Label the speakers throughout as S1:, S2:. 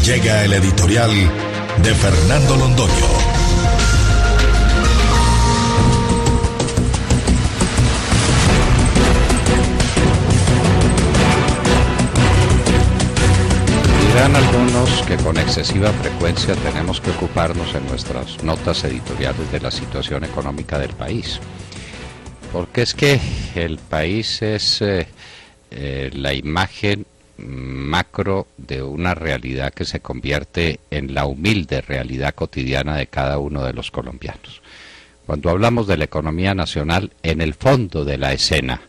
S1: Llega el editorial de Fernando Londoño.
S2: Dirán algunos que con excesiva frecuencia tenemos que ocuparnos en nuestras notas editoriales de la situación económica del país, porque es que el país es la imagen macro de una realidad que se convierte en la humilde realidad cotidiana de cada uno de los colombianos. Cuando hablamos de la economía nacional, en el fondo de la escena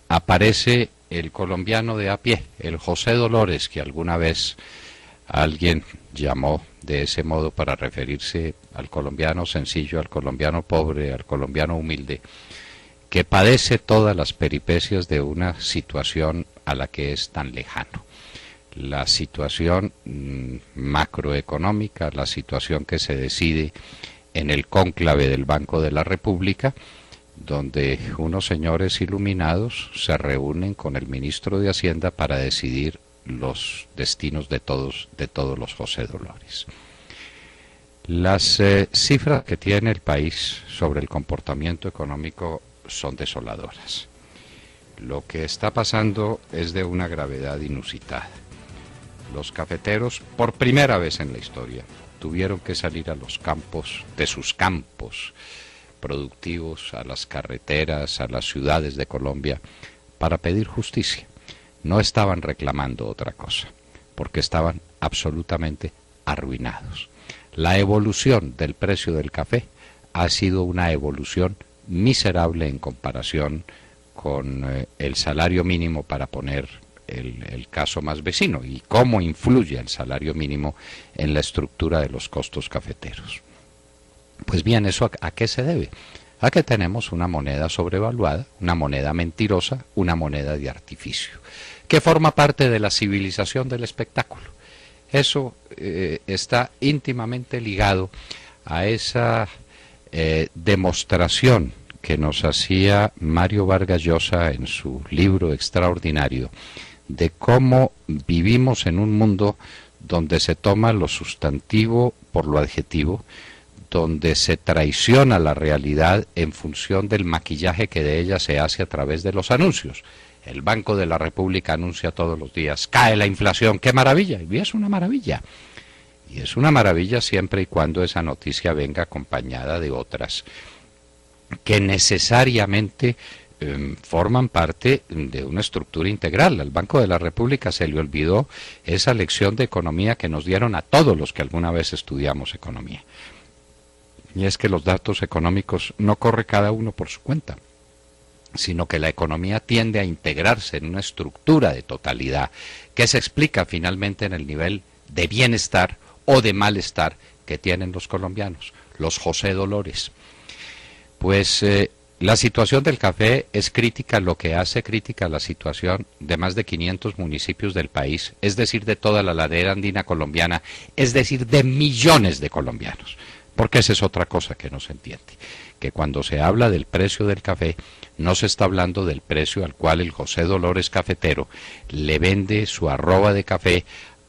S2: aparece el colombiano de a pie, el José Dolores, que alguna vez alguien llamó de ese modo para referirse al colombiano sencillo, al colombiano pobre, al colombiano humilde, que padece todas las peripecias de una situación a la que es tan lejano. La situación macroeconómica, la situación que se decide en el cónclave del Banco de la República, donde unos señores iluminados se reúnen con el ministro de Hacienda para decidir los destinos de todos los José Dolores. Las cifras que tiene el país sobre el comportamiento económico son desoladoras. Lo que está pasando es de una gravedad inusitada. Los cafeteros, por primera vez en la historia, tuvieron que salir a los campos, de sus campos productivos, a las carreteras, a las ciudades de Colombia, para pedir justicia. No estaban reclamando otra cosa, porque estaban absolutamente arruinados. La evolución del precio del café ha sido una evolución miserable en comparación con el salario mínimo, para poner el caso más vecino, y cómo influye el salario mínimo en la estructura de los costos cafeteros. Pues bien, ¿eso a qué se debe? A que tenemos una moneda sobrevaluada, una moneda mentirosa, una moneda de artificio, que forma parte de la civilización del espectáculo. Eso está íntimamente ligado a esa demostración que nos hacía Mario Vargas Llosa en su libro extraordinario, de cómo vivimos en un mundo donde se toma lo sustantivo por lo adjetivo, donde se traiciona la realidad en función del maquillaje que de ella se hace a través de los anuncios. El Banco de la República anuncia todos los días: cae la inflación, ¡qué maravilla! Y es una maravilla. Y es una maravilla siempre y cuando esa noticia venga acompañada de otras que necesariamente forman parte de una estructura integral. Al Banco de la República se le olvidó esa lección de economía que nos dieron a todos los que alguna vez estudiamos economía. Y es que los datos económicos no corre cada uno por su cuenta, sino que la economía tiende a integrarse en una estructura de totalidad que se explica finalmente en el nivel de bienestar o de malestar que tienen los colombianos, los José Dolores. Pues la situación del café es crítica, lo que hace crítica la situación de más de 500 municipios del país, es decir, de toda la ladera andina colombiana, es decir, de millones de colombianos. Porque esa es otra cosa que no se entiende, que cuando se habla del precio del café, no se está hablando del precio al cual el José Dolores cafetero le vende su arroba de café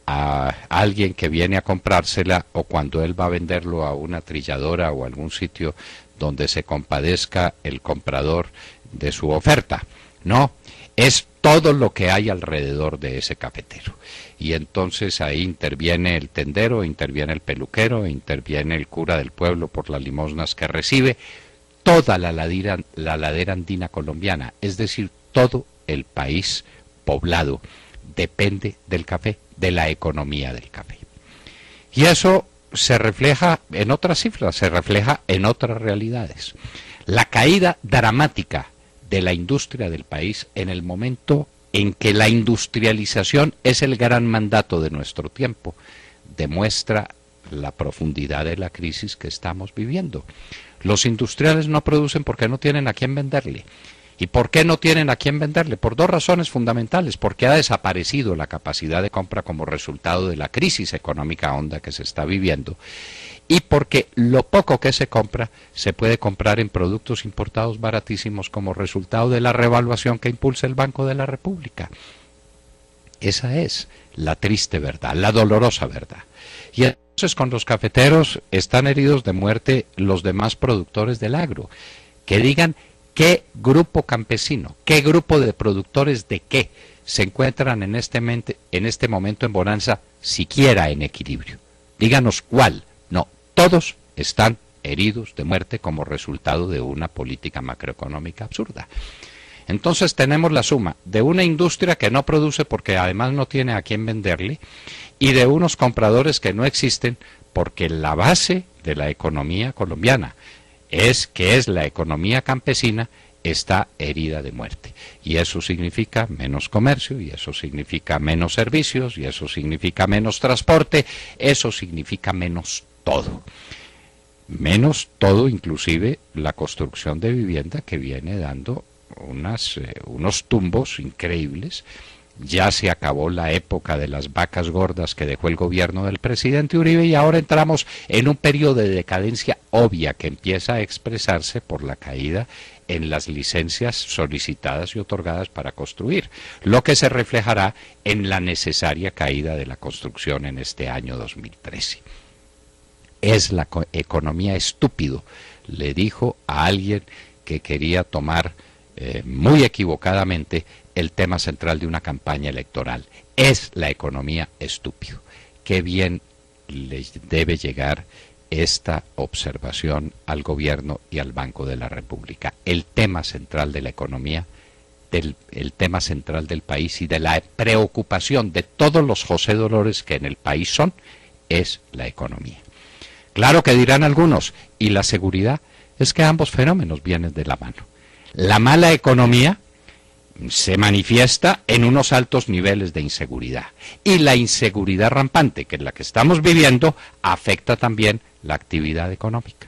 S2: a alguien que viene a comprársela, o cuando él va a venderlo a una trilladora o a algún sitio donde se compadezca el comprador de su oferta. No, es todo lo que hay alrededor de ese cafetero. Y entonces ahí interviene el tendero, interviene el peluquero, interviene el cura del pueblo por las limosnas que recibe. Toda la ladera andina colombiana, es decir, todo el país poblado, depende del café, de la economía del café. Y eso se refleja en otras cifras, se refleja en otras realidades. La caída dramática de la industria del país en el momento en que la industrialización es el gran mandato de nuestro tiempo, demuestra la profundidad de la crisis que estamos viviendo. Los industriales no producen porque no tienen a quién venderle. ¿Y por qué no tienen a quién venderle? Por dos razones fundamentales: porque ha desaparecido la capacidad de compra como resultado de la crisis económica honda que se está viviendo, y porque lo poco que se compra se puede comprar en productos importados baratísimos como resultado de la revaluación que impulsa el Banco de la República. Esa es la triste verdad, la dolorosa verdad. Y entonces con los cafeteros están heridos de muerte los demás productores del agro. Que digan qué grupo campesino, qué grupo de productores de qué se encuentran en este momento en bonanza, siquiera en equilibrio. Díganos cuál. No, todos están heridos de muerte como resultado de una política macroeconómica absurda. Entonces tenemos la suma de una industria que no produce porque además no tiene a quién venderle, y de unos compradores que no existen porque la base de la economía colombiana es la economía campesina, está herida de muerte. Y eso significa menos comercio, y eso significa menos servicios, y eso significa menos transporte, eso significa menos todo. Menos todo, inclusive la construcción de vivienda, que viene dando unos tumbos increíbles. Ya se acabó la época de las vacas gordas que dejó el gobierno del presidente Uribe, y ahora entramos en un periodo de decadencia obvia que empieza a expresarse por la caída en las licencias solicitadas y otorgadas para construir, lo que se reflejará en la necesaria caída de la construcción en este año 2013. Es la economía estúpido, le dijo a alguien que quería tomar muy equivocadamente el tema central de una campaña electoral. Es la economía estúpido. Qué bien le debe llegar esta observación al gobierno y al Banco de la República. El tema central de la economía, el tema central del país y de la preocupación de todos los José Dolores que en el país es la economía. Claro que dirán algunos, y la seguridad, es que ambos fenómenos vienen de la mano. La mala economía se manifiesta en unos altos niveles de inseguridad, y la inseguridad rampante, que es la que estamos viviendo, afecta también la actividad económica.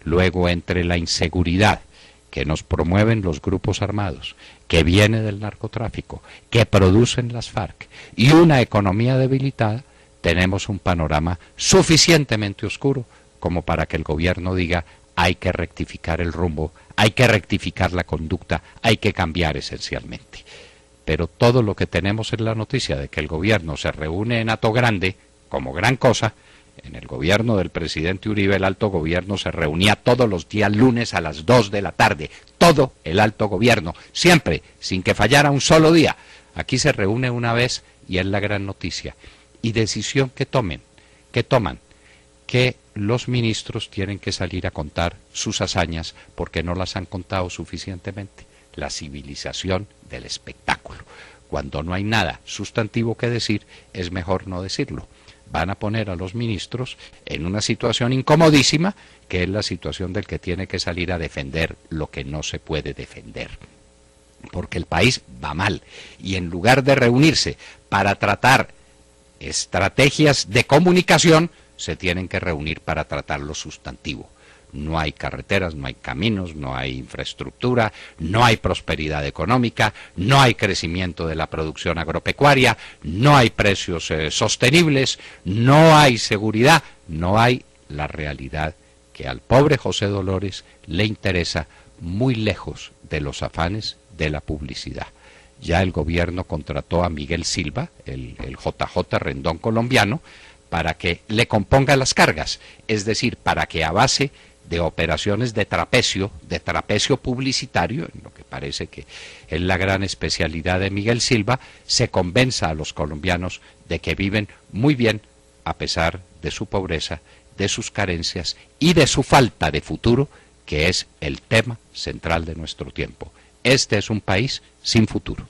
S2: Luego, entre la inseguridad que nos promueven los grupos armados, que viene del narcotráfico, que producen las FARC, y una economía debilitada, tenemos un panorama suficientemente oscuro como para que el gobierno diga: hay que rectificar el rumbo, hay que rectificar la conducta, hay que cambiar esencialmente. Pero todo lo que tenemos en la noticia de que el gobierno se reúne en Hato Grande como gran cosa. En el gobierno del presidente Uribe, el alto gobierno se reunía todos los días lunes a las 2 de la tarde. Todo el alto gobierno, siempre, sin que fallara un solo día. Aquí se reúne una vez y es la gran noticia. Y decisión que toman, que los ministros tienen que salir a contar sus hazañas porque no las han contado suficientemente. La civilización del espectáculo. Cuando no hay nada sustantivo que decir, es mejor no decirlo. Van a poner a los ministros en una situación incomodísima, que es la situación del que tiene que salir a defender lo que no se puede defender. Porque el país va mal, y en lugar de reunirse para tratar estrategias de comunicación, se tienen que reunir para tratar lo sustantivo. No hay carreteras, no hay caminos, no hay infraestructura, no hay prosperidad económica, no hay crecimiento de la producción agropecuaria, no hay precios sostenibles, no hay seguridad, no hay la realidad que al pobre José Dolores le interesa, muy lejos de los afanes de la publicidad. Ya el gobierno contrató a Miguel Silva, el JJ Rendón colombiano, para que le componga las cargas, es decir, para que a base de operaciones de trapecio publicitario, en lo que parece que es la gran especialidad de Miguel Silva, se convenza a los colombianos de que viven muy bien a pesar de su pobreza, de sus carencias y de su falta de futuro, que es el tema central de nuestro tiempo. Este es un país sin futuro.